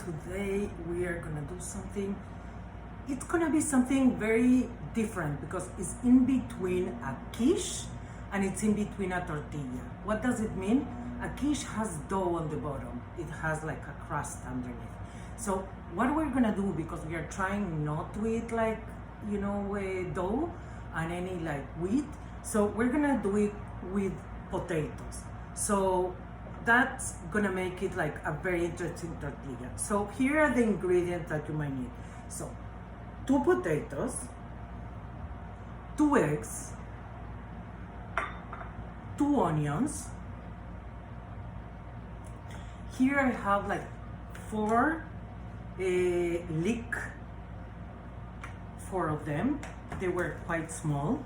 today we are gonna do something. It's gonna be something very different because it's in between a quiche and it's in between a tortilla. What does it mean? A quiche has dough on the bottom. It has like a crust underneath. So what we're gonna do, because we are trying not to eat like, dough and any like wheat, so we're gonna do it with potatoes. So that's gonna make it like a very interesting tortilla. So here are the ingredients that you might need. So 2 potatoes, 2 eggs, 2 onions. Here I have like 4 leek, 4 of them. They were quite small.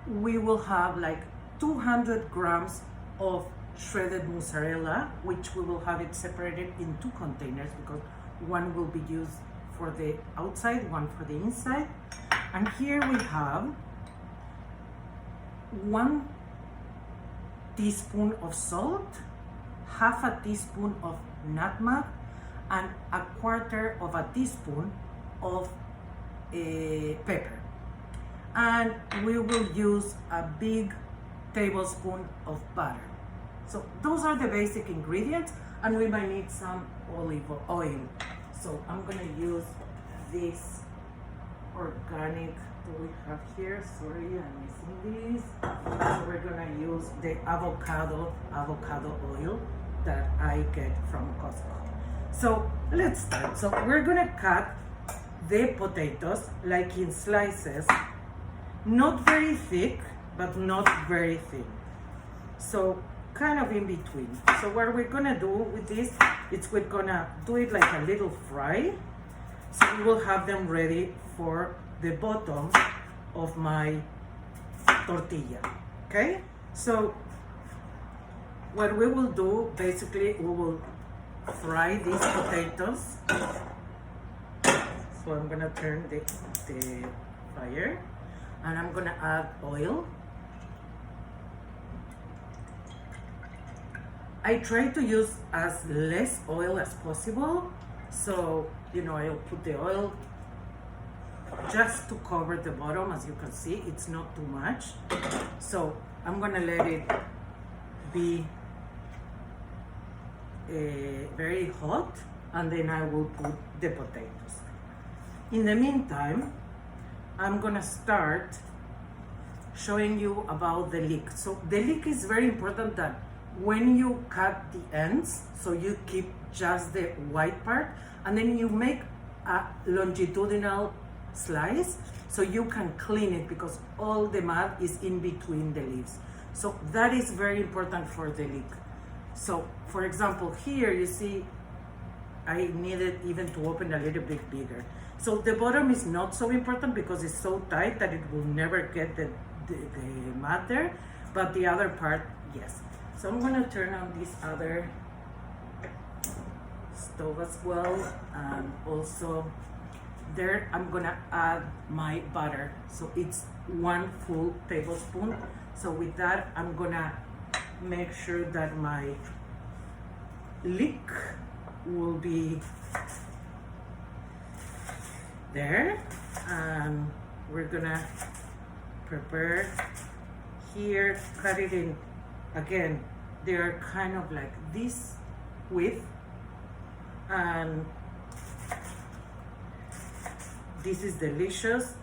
We will have like 200 grams of shredded mozzarella, which we will have it separated in 2 containers because one will be used for the outside, one for the inside. And here we have 1 teaspoon of salt, half a teaspoon of nutmeg, and 1/4 teaspoon of pepper. And we will use a big tablespoon of butter. So those are the basic ingredients, and we might need some olive oil. So I'm gonna use this organic that we have here. Sorry, I'm missing this. So we're gonna use the avocado oil that I get from Costco. So let's start. So we're gonna cut the potatoes like in slices, not very thick, but not very thin. So kind of in between. So what we're gonna do with this, we're gonna do it like a little fry. So we will have them ready for the bottom of my tortilla, okay? So what we will do, basically, we will fry these potatoes. So I'm gonna turn the fire, and I'm gonna add oil. I try to use as less oil as possible. So, I'll put the oil just to cover the bottom. As you can see, it's not too much. So I'm gonna let it be very hot, and then I will put the potatoes. In the meantime, I'm gonna start showing you about the leek. So the leek is very important that when you cut the ends, so you keep just the white part, and then you make a longitudinal slice so you can clean it because all the mud is in between the leaves. So that is very important for the leek. So for example, here you see I needed even to open a little bit bigger. So the bottom is not so important because it's so tight that it will never get the mud there, but the other part, yes. So I'm gonna turn on this other stove as well, and also there I'm gonna add my butter. So it's 1 full tablespoon. So with that, I'm gonna make sure that my leek will be there, and we're gonna prepare here, cut it in. Again, they are kind of like this width, and this is delicious.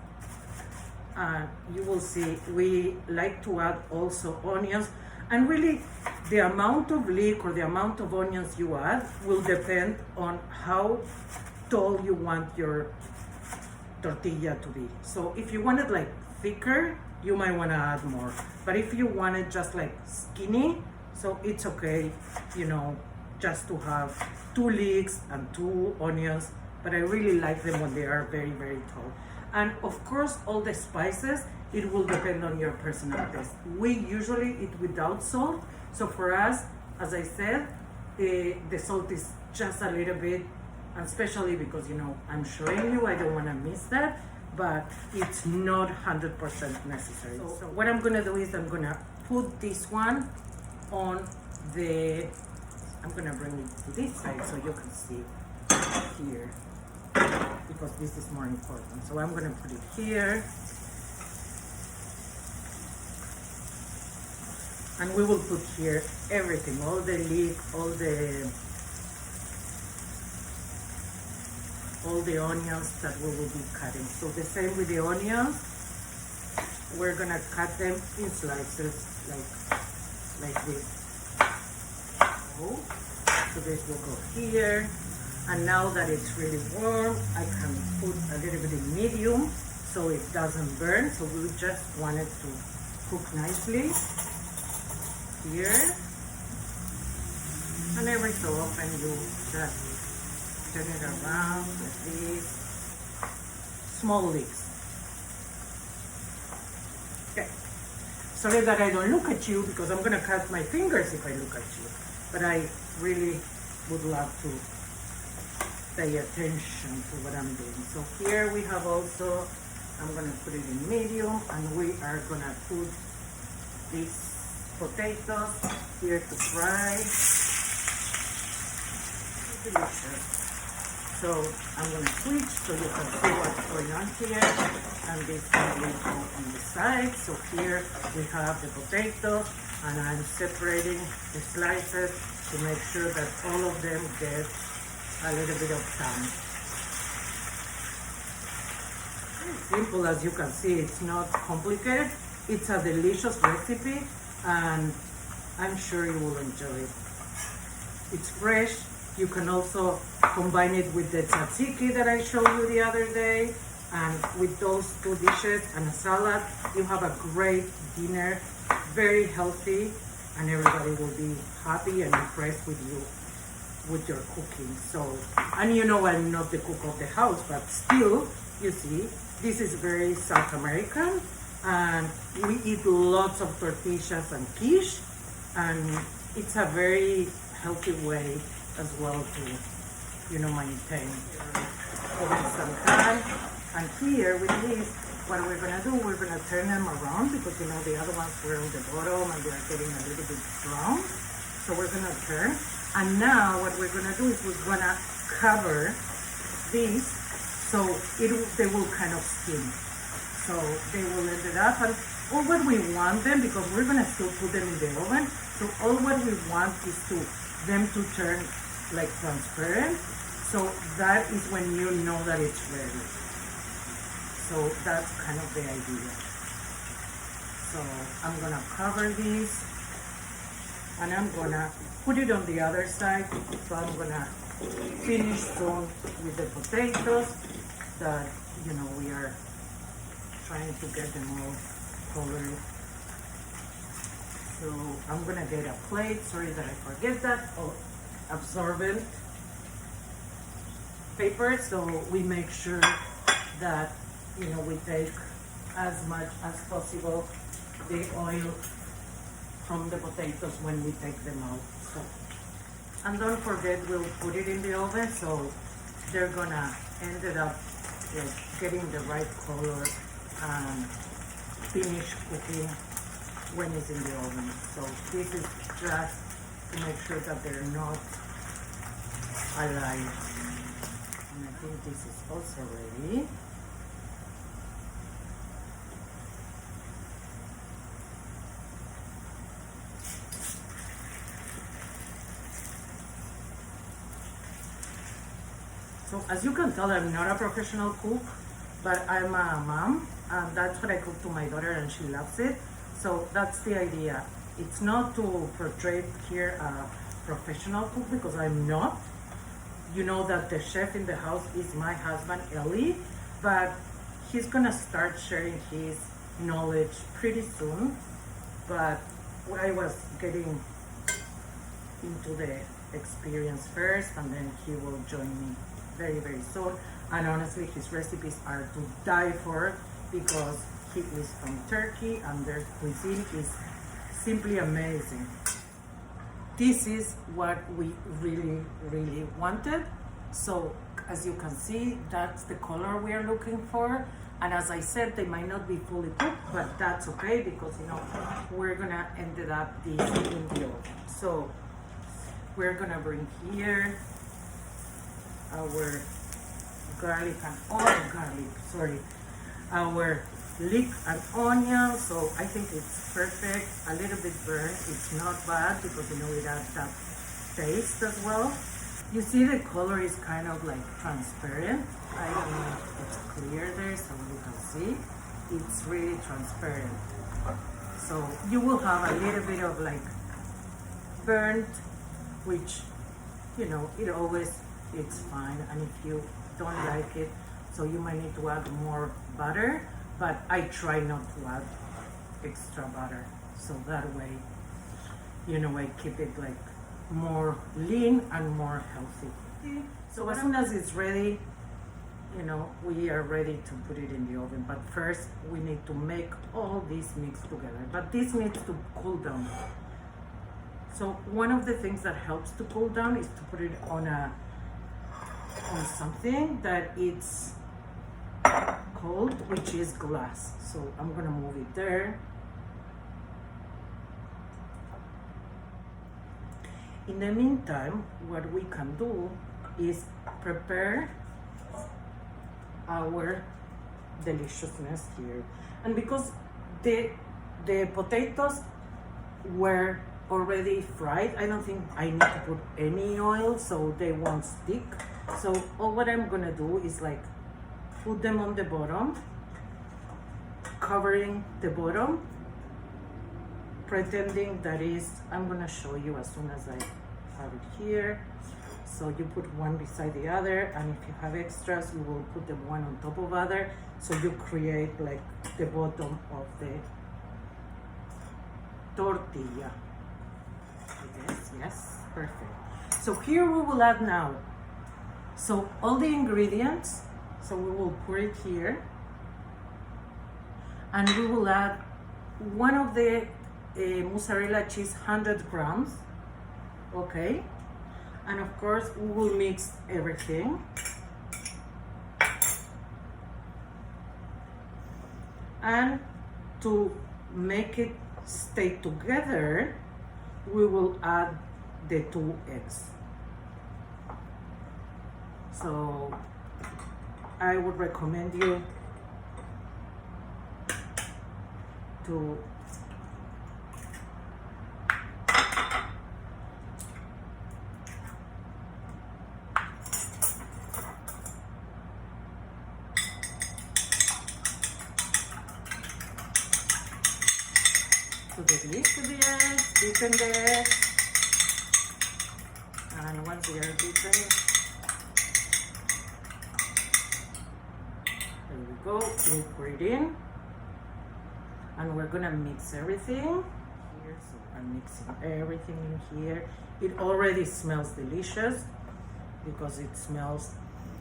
And you will see we like to add also onions, and really the amount of leek or the amount of onions you add will depend on how tall you want your tortilla to be. So if you want it like thicker, you might want to add more, but if you want it just like skinny, so it's okay, just to have 2 leeks and 2 onions, but I really like them when they are very, very tall. And of course, all the spices, it will depend on your personal taste. We usually eat without salt, so for us, as I said, the salt is just a little bit, and especially because I'm showing you, I don't want to miss that, but it's not 100% necessary. So what I'm gonna do is I'm gonna put this one on the, I'm gonna bring it to this side so you can see. here because this is more important. So I'm gonna put it here. And we will put here everything, all the leek, all the onions that we will be cutting. So the same with the onions, we're gonna cut them in slices like this. So this will go here. And now that it's really warm, I can put a little bit in medium so it doesn't burn. So we just want it to cook nicely. Here, and every so often you just turn it around with these small leeks. Okay, sorry that I don't look at you because I'm gonna cut my fingers if I look at you, but I really would love to pay attention to what I'm doing. So here we have also, I'm gonna put it in medium, and we are gonna put this potatoes here to fry. Delicious. So I'm going to switch so you can see what's going on here. And this one will go on the side. So here we have the potatoes, and I'm separating the slices to make sure that all of them get a little bit of time. Simple, as you can see, it's not complicated. It's a delicious recipe, and I'm sure you will enjoy it. It's fresh. You can also combine it with the tzatziki that I showed you the other day, and with those two dishes and a salad, you have a great dinner, very healthy, and everybody will be happy and impressed with you, with your cooking. So, and you know I'm not the cook of the house, but still, you see, this is very South American, and we eat lots of tortillas and quiche, and it's a very healthy way as well to, you know, maintain some time. And here with this, what we're gonna do, we're gonna turn them around because, you know, the other ones were on the bottom and they're getting a little bit brown. So we're gonna turn. And now what we're gonna do is we're gonna cover these so they will kind of steam. So they will end it up, and all what we want them, because we're gonna still put them in the oven, so all what we want is them to turn like transparent. So that is when you know that it's ready. So that's kind of the idea. So I'm gonna cover these, and I'm gonna put it on the other side. So I'm gonna finish soon with the potatoes that, you know, we are trying to get them all colored. So I'm gonna get a plate. Sorry that I forget that. Oh, absorbent paper. So we make sure that, you know, we take as much as possible the oil from the potatoes when we take them out. So, and don't forget, we'll put it in the oven, so they're gonna end it up getting the right color and finish cooking when it's in the oven. So this is just to make sure that they're not alive. And I think this is also ready. So as you can tell, I'm not a professional cook, but I'm a mom, and that's what I cook to my daughter, and she loves it. So that's the idea. It's not to portray here a professional cook, because I'm not. You know that the chef in the house is my husband, Ellie, but he's gonna start sharing his knowledge pretty soon. But I was getting into the experience first, and then he will join me very, very soon. And honestly, his recipes are to die for, because he is from Turkey and their cuisine is simply amazing. This is what we really, really wanted. So as you can see, that's the color we are looking for. And as I said, they might not be fully cooked, but that's okay, because, you know, we're gonna end it up this in the oven. So we're gonna bring here our garlic and our leek and onion. So I think it's perfect. A little bit burnt, it's not bad because you know it adds that taste as well. You see the color is kind of like transparent. I don't know if it's clear there so you can see. It's really transparent. So you will have a little bit of like burnt, which you know it's fine, and if you don't like it, so you might need to add more butter, but I try not to add extra butter, so that way you know I keep it like more lean and more healthy. So as soon as it's ready, you know, we are ready to put it in the oven, but first we need to make all this mix together, but this needs to cool down. So one of the things that helps to cool down is to put it on something that it's cold, which is glass. So I'm gonna move it there. In the meantime, what we can do is prepare our deliciousness here. And because the potatoes were already fried, I don't think I need to put any oil so they won't stick. So all what I'm gonna do is like put them on the bottom, covering the bottom, pretending that is, I'm gonna show you as soon as I have it here. So you put one beside the other, and if you have extras, you will put them one on top of other. So you create like the bottom of the tortilla. Yes, perfect. So here we will add now, so all the ingredients, so we will pour it here, and we will add one of the mozzarella cheese, 100 grams, okay? And of course, we will mix everything. And to make it stay together, we will add the 2 eggs. So I would recommend you to put the leek to the eggs, deepen the eggs, and once they are deepened, there we go, we'll pour it in, and we're gonna mix everything here. So I'm mixing everything in here. It already smells delicious because it smells,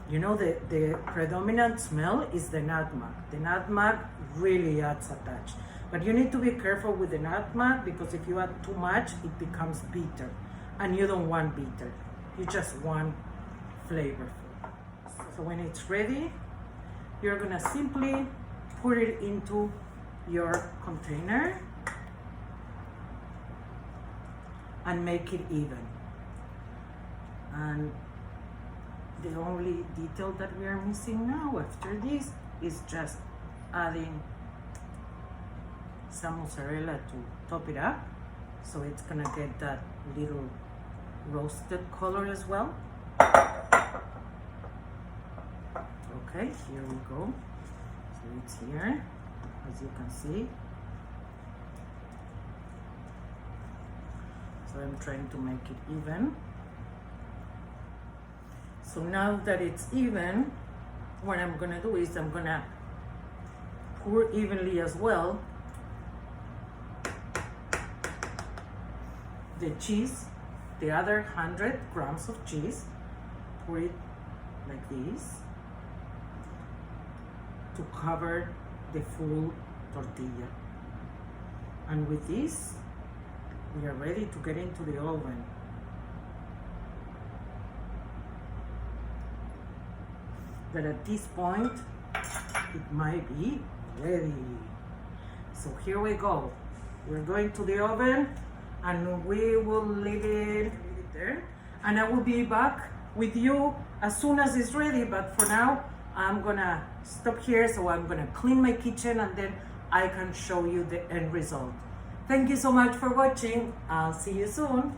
you know, the predominant smell is the nutmeg. The nutmeg really adds a touch. But you need to be careful with the nutmeg because if you add too much, it becomes bitter. And you don't want bitter. You just want flavorful. So when it's ready, you're gonna simply put it into your container and make it even. And the only detail that we are missing now after this is just adding some mozzarella to top it up, so it's gonna get that little roasted color as well. Okay, here we go. So it's here, as you can see. So I'm trying to make it even. So now that it's even, what I'm gonna do is I'm gonna pour evenly as well the cheese, the other 100 grams of cheese, pour it like this to cover the full tortilla. And with this, we are ready to get into the oven. But at this point, it might be ready. So here we go. We're going to the oven and we will leave it there. And I will be back with you as soon as it's ready, but for now, I'm gonna stop here, so I'm gonna clean my kitchen and then I can show you the end result. Thank you so much for watching. I'll see you soon.